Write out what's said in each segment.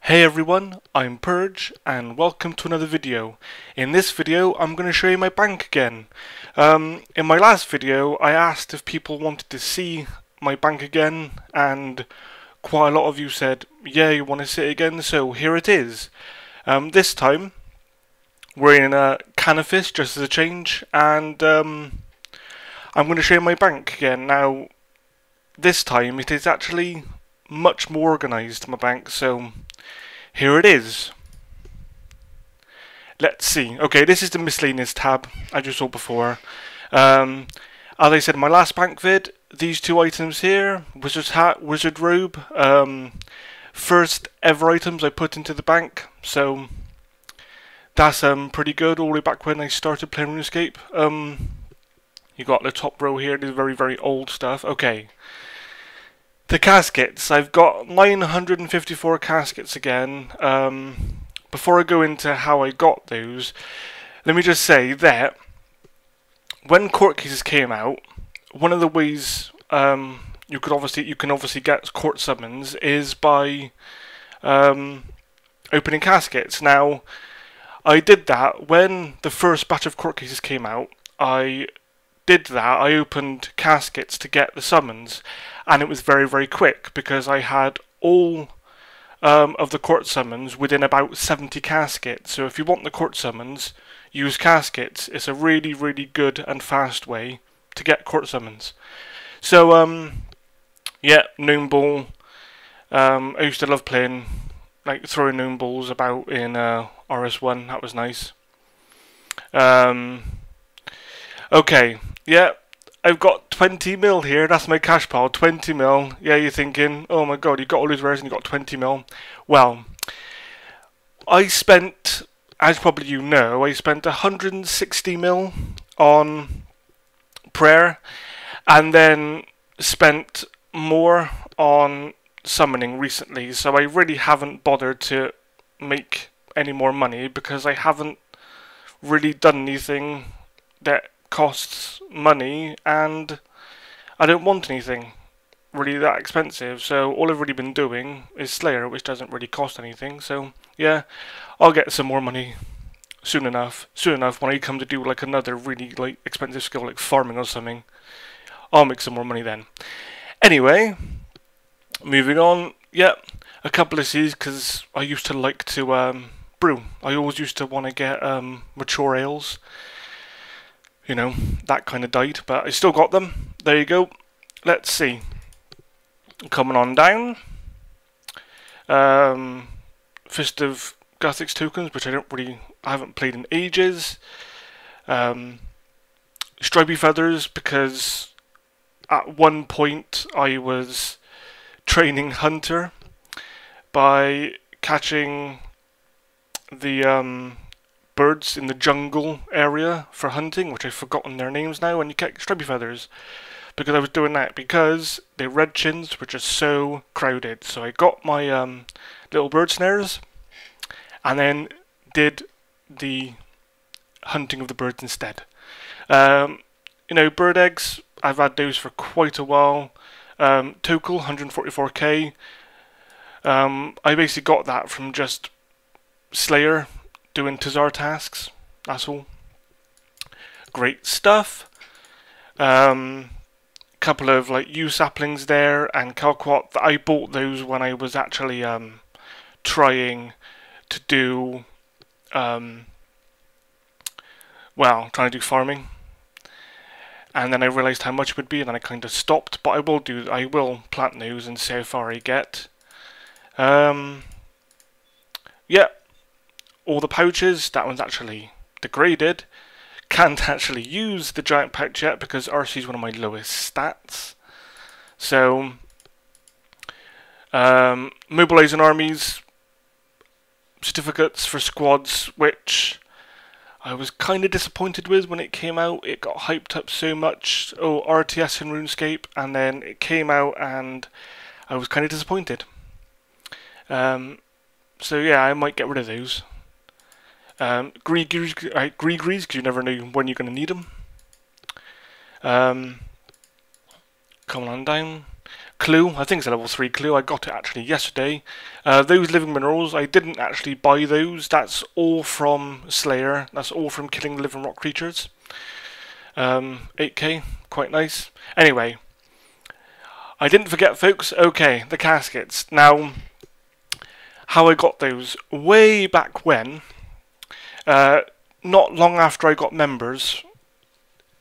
Hey everyone, I'm Purge and welcome to another video. In this video I'm going to show you my bank again. In my last video I asked if people wanted to see my bank again and quite a lot of you said yeah, you want to see it again, so here it is. This time we're in a canvas just as a change, and I'm going to show you my bank again. Now this time it is actually much more organised, my bank, so here it is. Let's see. Okay, this is the miscellaneous tab, as you saw before. As I said in my last bank vid, these two items here, wizard's hat, wizard robe, first ever items I put into the bank, so that's pretty good, all the way back when I started playing RuneScape. You got the top row here, this is very old stuff. Okay. The caskets, I've got 954 caskets again. Before I go into how I got those, let me just say that when court cases came out, one of the ways you can obviously get court summons is by opening caskets. Now, I did that when the first batch of court cases came out. I opened caskets to get the summons, and it was very quick because I had all of the court summons within about 70 caskets. So if you want the court summons, use caskets. It's a really good and fast way to get court summons. So yeah, gnome ball. I used to love playing, like throwing gnome balls about in RS1. That was nice. Okay, yeah, I've got 20 mil here. That's my cash pile, 20 mil. Yeah, you're thinking, oh my god, you got all these rares and you got 20 mil. Well, I spent, as probably you know, I spent 160 mil on prayer, and then spent more on summoning recently. So I really haven't bothered to make any more money because I haven't really done anything that costs money, and I don't want anything really that expensive, so all I've really been doing is Slayer, which doesn't really cost anything. So yeah, I'll get some more money soon enough when I come to do like another really like expensive skill like farming or something. I'll make some more money then. Anyway, moving on. Yeah, a couple of C's because I used to like to brew. I always used to want to get mature ales. You know, that kind of died, but I still got them. There you go. Let's see. Coming on down. Fist of Gothic tokens, which I haven't played in ages. Stripy feathers, because at one point I was training hunter by catching the birds in the jungle area for hunting, which I've forgotten their names now, and you get stripy feathers because I was doing that because the red chins were just so crowded. So I got my little bird snares and then did the hunting of the birds instead. You know, bird eggs, I've had those for quite a while. Total 144k. I basically got that from just Slayer doing Tazar tasks, that's all. Great stuff. Couple of like yew saplings there and Kalquat. I bought those when I was actually trying to do trying to do farming, and then I realised how much it would be, and then I kind of stopped. But I will plant those and see how far I get. Yeah. All the pouches, that one's actually degraded. Can't actually use the giant pouch yet because RC is one of my lowest stats. So, mobilizing armies, certificates for squads, which I was kind of disappointed with when it came out. It got hyped up so much. Oh, RTS in RuneScape, and then it came out and I was kind of disappointed. So yeah, I might get rid of those. Gree-grees, because you never know when you're going to need them. Coming on down. clue. I think it's a level 3 clue. I got it actually yesterday. Those living minerals, I didn't actually buy those. That's all from Slayer. That's all from killing the living rock creatures. 8k, quite nice. Anyway, I didn't forget, folks. Okay, the caskets. Now, how I got those way back when, not long after I got members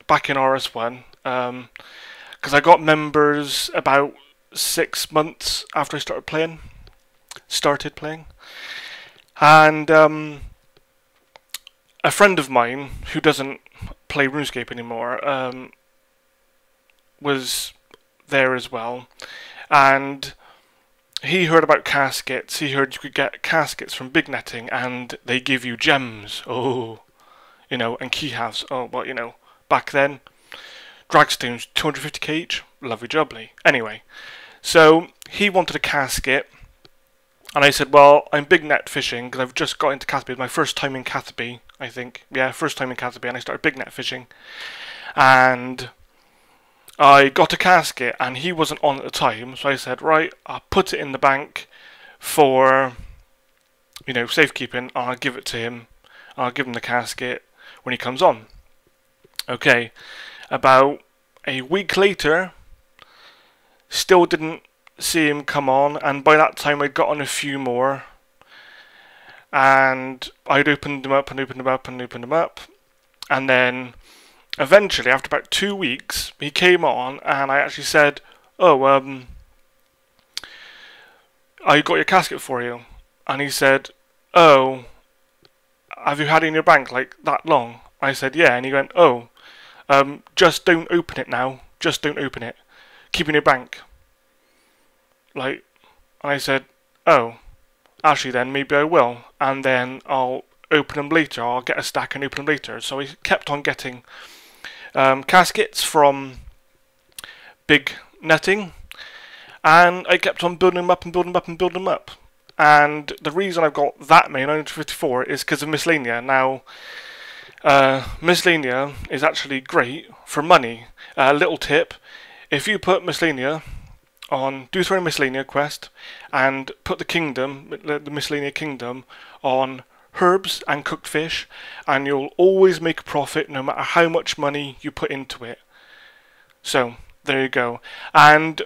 back in RS1, because I got members about 6 months after I started playing, and a friend of mine who doesn't play RuneScape anymore was there as well, and he heard about caskets. He heard you could get caskets from big netting and they give you gems. Oh, you know, and key halves. Oh, well, you know, back then, dragstones 250k each. Lovely jubbly. Anyway, so he wanted a casket, and I said, well, I'm big net fishing because I've just got into Catherby. It's my first time in Catherby, I think. Yeah, first time in Catherby, and I started big net fishing. And I got a casket, and he wasn't on at the time, so I said, right, I'll put it in the bank for, you know, safekeeping, and I'll give it to him. I'll give him the casket when he comes on. Okay, about a week later, still didn't see him come on, and by that time I'd got on a few more, and I'd opened them up and opened them up and opened them up, and then eventually, after about 2 weeks, he came on, and I actually said, oh, I got your casket for you. And he said, oh, have you had it in your bank, like, that long? I said, yeah. And he went, oh, just don't open it now. Just don't open it. Keep it in your bank. Like, and I said, oh, actually then, maybe I will. And then I'll open them later. I'll get a stack and open them later. So he kept on getting caskets from big netting, and I kept on building them up and building them up and building them up. And the reason I've got that many, 954, is because of miscellanea. Now, miscellanea is actually great for money. Little tip: if you put miscellanea on, do throw a miscellanea quest, and put the kingdom, the miscellanea kingdom, on herbs and cooked fish, and you'll always make a profit no matter how much money you put into it. So there you go. And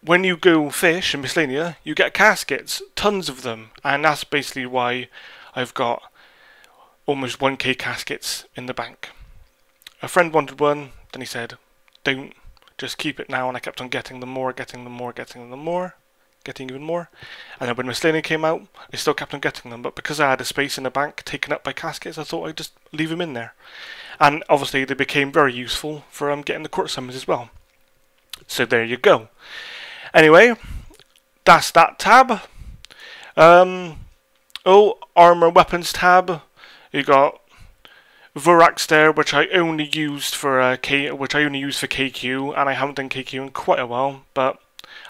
when you go fish in miscellanea, you get caskets, tons of them, and that's basically why I've got almost 1k caskets in the bank. A friend wanted one, then he said, don't, just keep it now, and I kept on getting them more, getting them more, getting them more, getting even more. And then when miscellanea came out, I still kept on getting them, but because I had a space in the bank taken up by caskets, I thought I'd just leave them in there. And obviously they became very useful for getting the court summons as well. So there you go. Anyway, that's that tab. Oh, armor weapons tab. You got Vorax there, which I only used for KQ, and I haven't done KQ in quite a while, but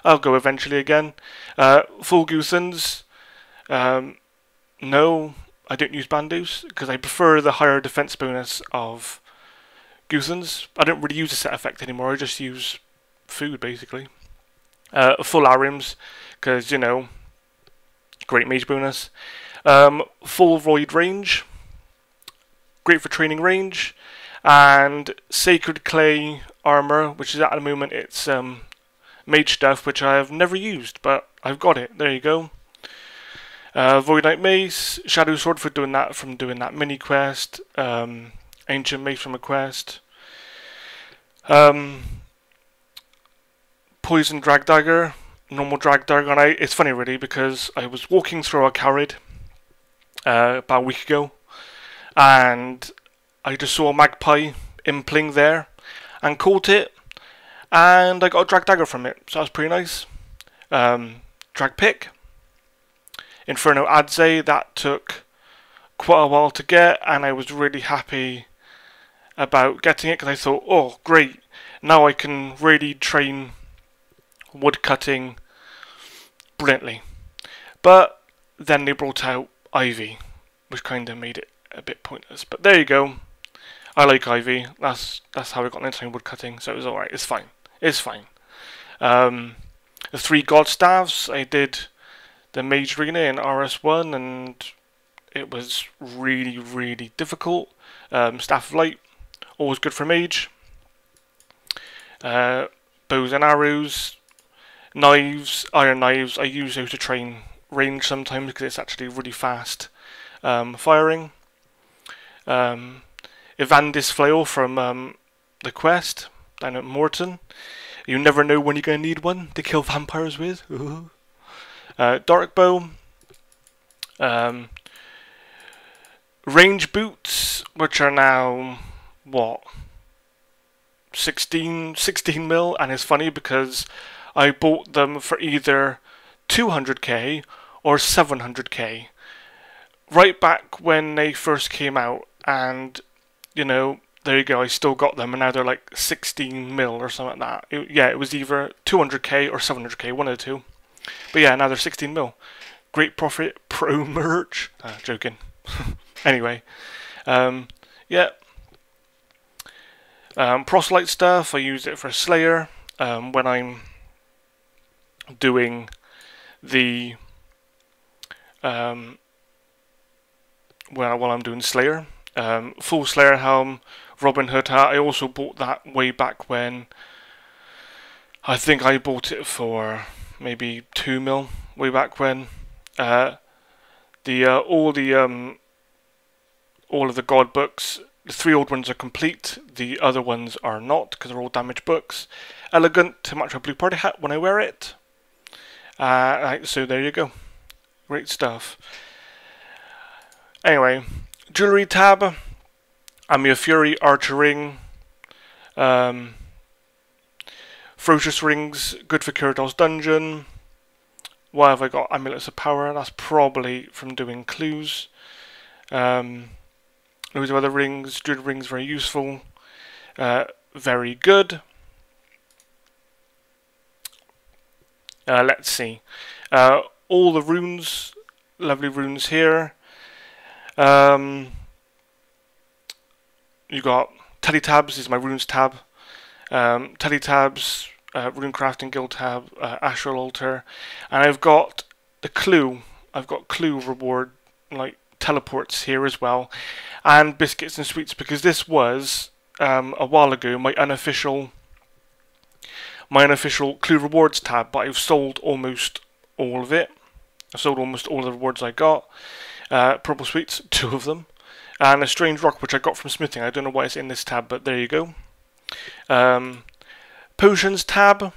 I'll go eventually again. Full Goothans. No, I don't use Bandos because I prefer the higher defense bonus of Goothans. I don't really use the set effect anymore. I just use food basically. Full Arims because, you know, great mage bonus. Full Void range, great for training range, and Sacred Clay armor, which is at the moment it's mage stuff, which I have never used, but I've got it. There you go. Void Knight Mace, Shadow Sword for doing that mini quest, Ancient Mace from a quest, Poison Drag Dagger, normal Drag Dagger, and it's funny really because I was walking through a carried about a week ago, and I just saw a magpie impling there and caught it, and I got a drag dagger from it, so that was pretty nice. Drag pick, Inferno Adze, that took quite a while to get, and I was really happy about getting it because I thought, oh great, now I can really train wood cutting brilliantly. But then they brought out Ivy, which kind of made it a bit pointless. But there you go. I like Ivy. That's how I got into wood cutting, so it was alright. It's fine. It's fine. the 3 god staves. I did the Mage Arena in RS1 and it was really, really difficult. Staff of Light, always good for Mage. Bows and arrows, knives, iron knives. I use those to train range sometimes because it's actually really fast firing. Evandis flail from the quest down at Morton. You never know when you're going to need one to kill vampires with. Dark bow. Range boots, which are now what, 16 mil, and it's funny because I bought them for either 200k or 700k right back when they first came out, and you know, there you go, I still got them, and now they're like 16 mil or something like that. Yeah, it was either 200k or 700k, one of the two. But yeah, now they're 16 mil. Great profit, pro merch. Joking. Anyway, yeah. Proselyte stuff, I use it for Slayer when I'm doing the while I'm doing Slayer. Full Slayer helm, Robin Hood hat. I also bought that way back when. I think I bought it for maybe 2 mil way back when. All of the god books. The 3 old ones are complete, the other ones are not because they're all damaged books. Elegant to match my blue party hat when I wear it. Right, so there you go. Great stuff. Anyway, jewellery tab. Amir Fury Archer ring. Ferocious rings, good for Kyritos dungeon. Why have I got amulets of power? That's probably from doing clues. Loads of other rings. Druid rings, very useful. Very good. Let's see. All the runes, lovely runes here. You got Teddy tabs, this is my runes tab. Teddy tabs, rune crafting guild tab, astral altar, and I've got the clue. I've got clue reward, like teleports here as well, and biscuits and sweets, because this was a while ago my unofficial clue rewards tab, but I've sold almost all of it. I've sold almost all of the rewards I got. Purple sweets, 2 of them, and a strange rock which I got from smithing. I don't know why it's in this tab, but there you go. Potions tab.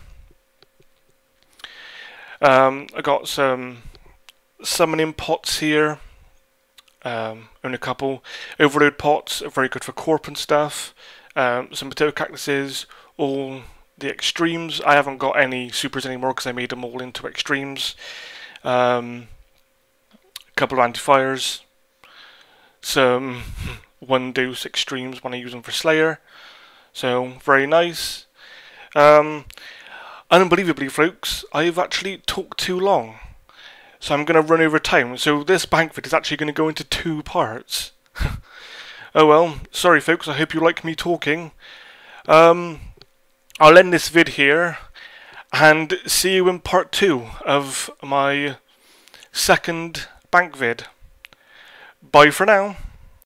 I got some summoning pots here. Only a couple. Overload pots are very good for corp and stuff. Some potato cactuses, all the extremes. I haven't got any supers anymore because I made them all into extremes. A couple of anti-fires. Some 1 dose extremes when I use them for Slayer. So, very nice. Unbelievably, folks, I've actually talked too long. So I'm going to run over time. So this banquet is actually going to go into 2 parts. Oh well, sorry folks, I hope you like me talking. I'll end this vid here, and see you in part 2 of my second bank vid. Bye for now.